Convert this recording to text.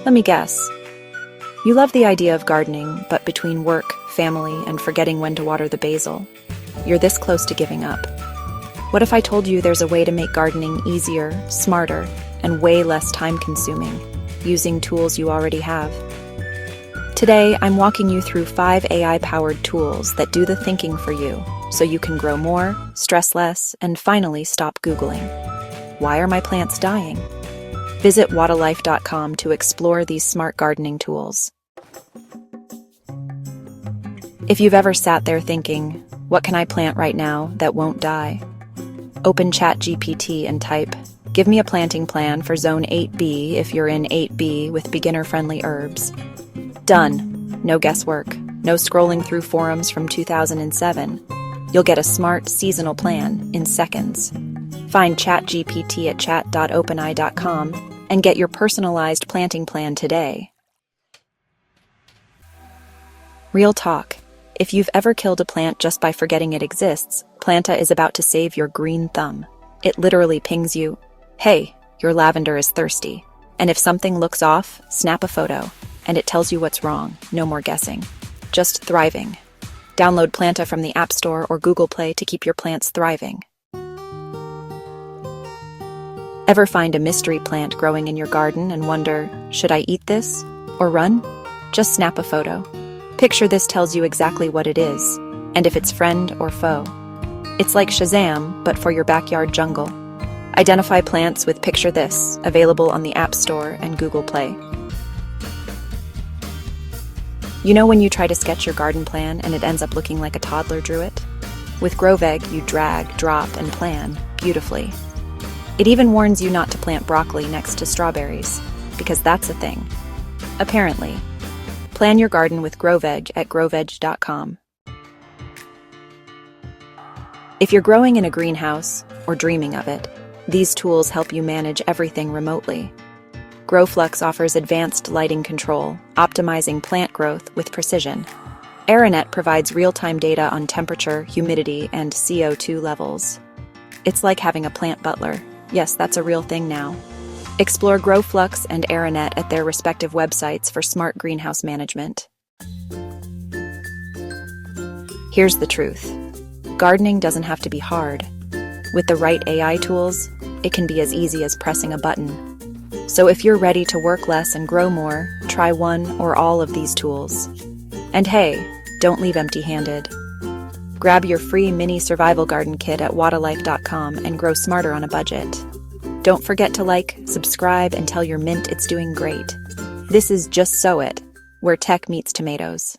Let me guess. You love the idea of gardening, but between work, family, and forgetting when to water the basil, you're this close to giving up. What if I told you there's a way to make gardening easier, smarter, and way less time-consuming, using tools you already have? Today, I'm walking you through 5 AI-powered tools that do the thinking for you, so you can grow more, stress less, and finally stop Googling. Why are my plants dying? Visit waterlife.com to explore these smart gardening tools. If you've ever sat there thinking, what can I plant right now that won't die? Open ChatGPT and type, give me a planting plan for Zone 8B if you're in 8B with beginner-friendly herbs. Done. No guesswork. No scrolling through forums from 2007. You'll get a smart, seasonal plan in seconds. Find ChatGPT at chat.openai.com and get your personalized planting plan today. Real talk. If you've ever killed a plant just by forgetting it exists, Planta is about to save your green thumb. It literally pings you, hey, your lavender is thirsty. And if something looks off, snap a photo, and it tells you what's wrong. No more guessing. Just thriving. Download Planta from the App Store or Google Play to keep your plants thriving. Ever find a mystery plant growing in your garden and wonder, should I eat this or run? Just snap a photo. PictureThis tells you exactly what it is, and if it's friend or foe. It's like Shazam, but for your backyard jungle. Identify plants with PictureThis, available on the App Store and Google Play. You know when you try to sketch your garden plan and it ends up looking like a toddler drew it? With GrowVeg, you drag, drop, and plan beautifully. It even warns you not to plant broccoli next to strawberries, because that's a thing. Apparently. Plan your garden with GrowVeg at growveg.com. If you're growing in a greenhouse, or dreaming of it, these tools help you manage everything remotely. GrowFlux offers advanced lighting control, optimizing plant growth with precision. AeroNet provides real-time data on temperature, humidity, and CO2 levels. It's like having a plant butler. Yes, that's a real thing now. Explore GrowFlux and AeroNet at their respective websites for smart greenhouse management. Here's the truth. Gardening doesn't have to be hard. With the right AI tools, it can be as easy as pressing a button. So if you're ready to work less and grow more, try one or all of these tools. And hey, don't leave empty-handed. Grab your free mini survival garden kit at waterlife.com and grow smarter on a budget. Don't forget to like, subscribe, and tell your mint it's doing great. This is Just Sow It, where tech meets tomatoes.